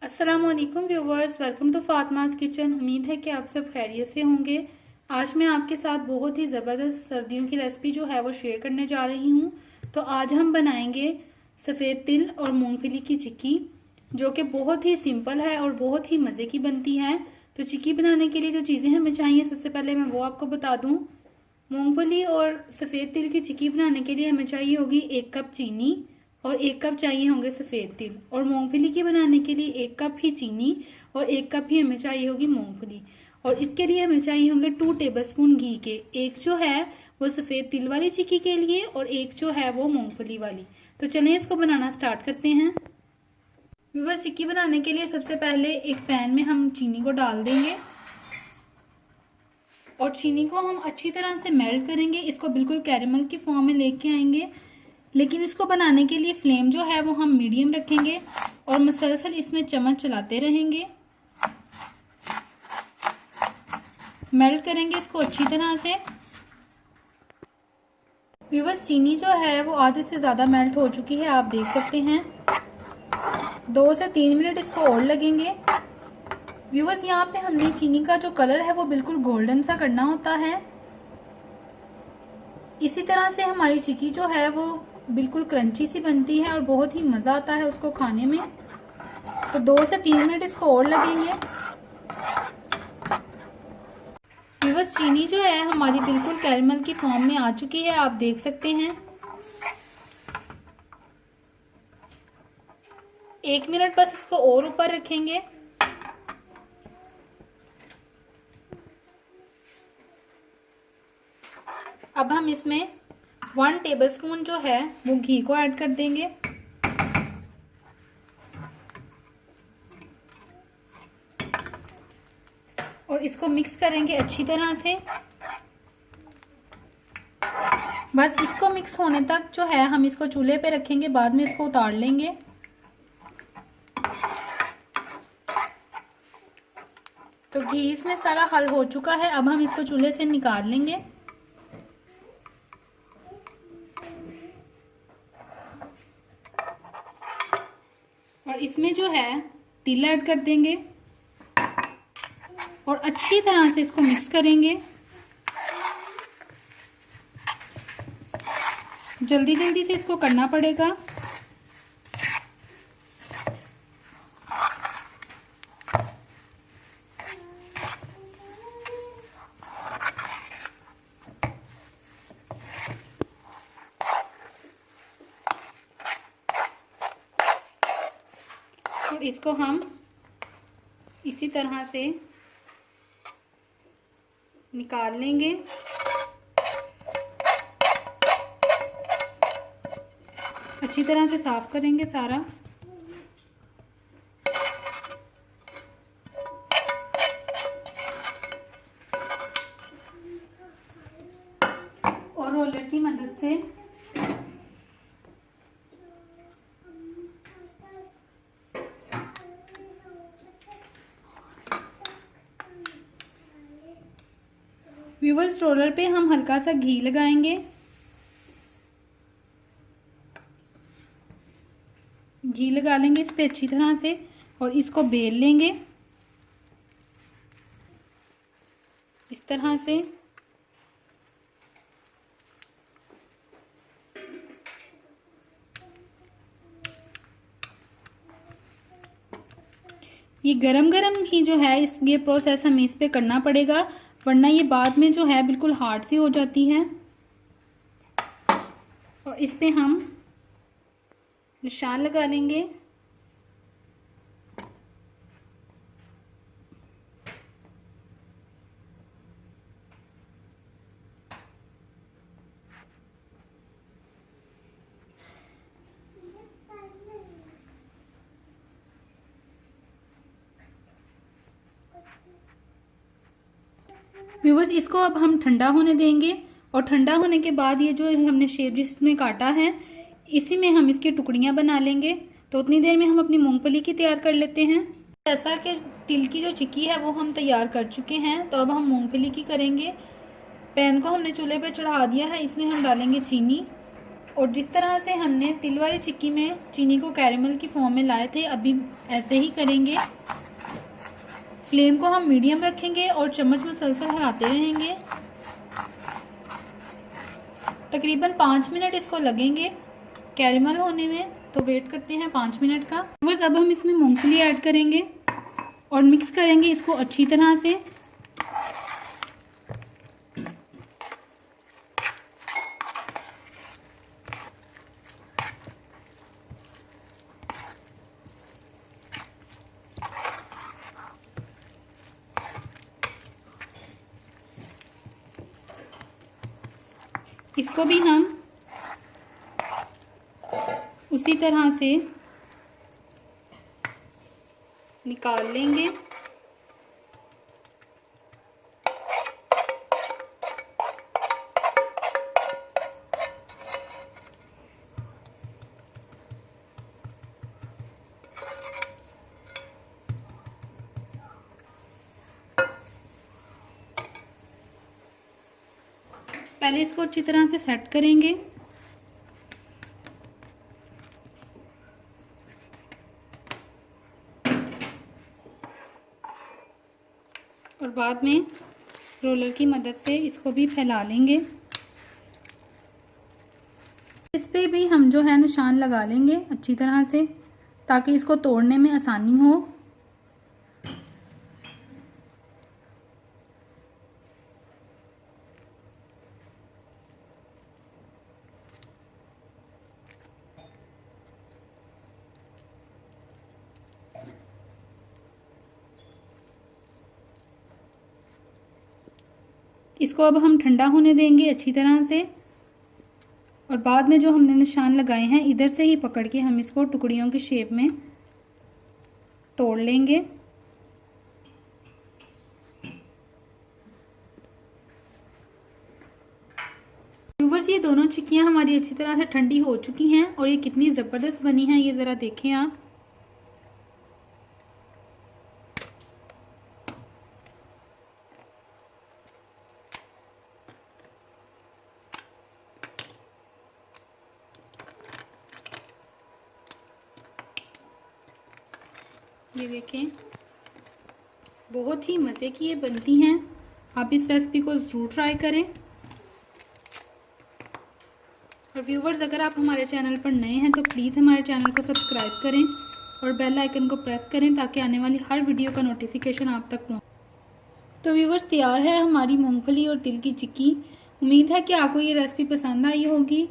अस्सलाम वालेकुम viewers, welcome to Fatima's kitchen. उम्मीद है कि आप सब खैरियत से होंगे। आज मैं आपके साथ बहुत ही ज़बरदस्त सर्दियों की रेसिपी जो है वो शेयर करने जा रही हूँ। तो आज हम बनाएंगे सफ़ेद तिल और मूंगफली की चिक्की, जो कि बहुत ही सिंपल है और बहुत ही मज़े की बनती है। तो चिक्की बनाने के लिए जो चीज़ें हमें चाहिए, सबसे पहले मैं वो आपको बता दूँ। मूंगफली और सफ़ेद तिल की चिक्की बनाने के लिए हमें चाहिए होगी 1 कप चीनी और 1 कप चाहिए होंगे सफ़ेद तिल। और मूंगफली की बनाने के लिए 1 कप ही चीनी और 1 कप ही हमें चाहिए होगी मूंगफली। और इसके लिए हमें चाहिए होंगे 2 टेबलस्पून घी के। एक जो है वो सफ़ेद तिल वाली चिक्की के लिए और एक जो है वो मूंगफली वाली। तो चलिए इसको बनाना स्टार्ट करते हैं। व्यूअर्स, चिक्की बनाने के लिए सबसे पहले एक पैन में हम चीनी को डाल देंगे और चीनी को हम अच्छी तरह से मेल्ट करेंगे। इसको बिल्कुल कैरेमल की फॉर्म में लेके आएंगे, लेकिन इसको बनाने के लिए फ्लेम जो है वो हम मीडियम रखेंगे और मुसलसल इसमें चम्मच चलाते रहेंगे। मेल्ट करेंगे इसको अच्छी तरह से। व्यूअर्स, चीनी जो है वो आधे से ज़्यादा मेल्ट हो चुकी है, आप देख सकते हैं। 2 से 3 मिनट इसको और लगेंगे। व्यूअर्स, यहाँ पे हमने चीनी का जो कलर है वो बिल्कुल गोल्डन सा करना होता है। इसी तरह से हमारी चिक्की जो है वो बिल्कुल क्रंची सी बनती है और बहुत ही मज़ा आता है उसको खाने में। तो 2 से 3 मिनट इसको और लगेंगे। व्यूअर्स, चीनी जो है हमारी बिल्कुल कैरेमल की फॉर्म में आ चुकी है, आप देख सकते हैं। 1 मिनट बस इसको और ऊपर रखेंगे। अब हम इसमें 1 टेबलस्पून जो है वो घी को ऐड कर देंगे। और इसको मिक्स करेंगे अच्छी तरह से। बस इसको मिक्स होने तक जो है हम इसको चूल्हे पे रखेंगे, बाद में इसको उतार लेंगे। तो घी इसमें सारा हल हो चुका है, अब हम इसको चूल्हे से निकाल लेंगे। और इसमें जो है तिल ऐड कर देंगे और अच्छी तरह से इसको मिक्स करेंगे। जल्दी जल्दी से इसको करना पड़ेगा। और इसको हम इसी तरह से निकाल लेंगे। अच्छी तरह से साफ करेंगे सारा। और रोलर की मदद से व्यूअर्स, रोलर पे हम हल्का सा घी लगाएंगे। घी लगा लेंगे इस पे अच्छी तरह से और इसको बेल लेंगे इस तरह से। ये गरम गरम ही जो है ये प्रोसेस हमें इस पे करना पड़ेगा, वरना ये बाद में जो है बिल्कुल हार्ड सी हो जाती है। और इस पे हम निशान लगा लेंगे। व्यूअर्स, इसको अब हम ठंडा होने देंगे और ठंडा होने के बाद ये जो हमने शेप जिसमें काटा है इसी में हम इसकी टुकड़ियां बना लेंगे। तो उतनी देर में हम अपनी मूंगफली की तैयार कर लेते हैं। जैसा कि तिल की जो चिक्की है वो हम तैयार कर चुके हैं, तो अब हम मूंगफली की करेंगे। पैन को हमने चूल्हे पे चढ़ा दिया है, इसमें हम डालेंगे चीनी और जिस तरह से हमने तिल वाली चिक्की में चीनी को कैरेमल की फॉर्म में लाए थे, अभी ऐसे ही करेंगे। फ्लेम को हम मीडियम रखेंगे और चम्मच मुसलसल हिलाते रहेंगे। तकरीबन 5 मिनट इसको लगेंगे कैरेमल होने में, तो वेट करते हैं 5 मिनट का। बस अब हम इसमें मूंगफली ऐड करेंगे और मिक्स करेंगे इसको अच्छी तरह से। इसको भी हम उसी तरह से निकाल लेंगे। पहले इसको अच्छी तरह से सेट करेंगे। और बाद में रोलर की मदद से इसको भी फैला लेंगे। इस पे भी हम जो है निशान लगा लेंगे अच्छी तरह से, ताकि इसको तोड़ने में आसानी हो। इसको अब हम ठंडा होने देंगे अच्छी तरह से, और बाद में जो हमने निशान लगाए हैं इधर से ही पकड़ के हम इसको टुकड़ियों की शेप में तोड़ लेंगे। व्यूअर्स, ये दोनों चिक्कियां हमारी अच्छी तरह से ठंडी हो चुकी हैं और ये कितनी ज़बरदस्त बनी हैं, ये ज़रा देखें आप। ये देखें, बहुत ही मज़े की ये बनती हैं। आप इस रेसिपी को ज़रूर ट्राई करें। और व्यूवर्स, अगर आप हमारे चैनल पर नए हैं तो प्लीज़ हमारे चैनल को सब्सक्राइब करें और बेल आइकन को प्रेस करें, ताकि आने वाली हर वीडियो का नोटिफिकेशन आप तक पहुंचे। तो व्यूवर्स, तैयार है हमारी मूंगफली और तिल की चिक्की। उम्मीद है कि आपको ये रेसिपी पसंद आई होगी।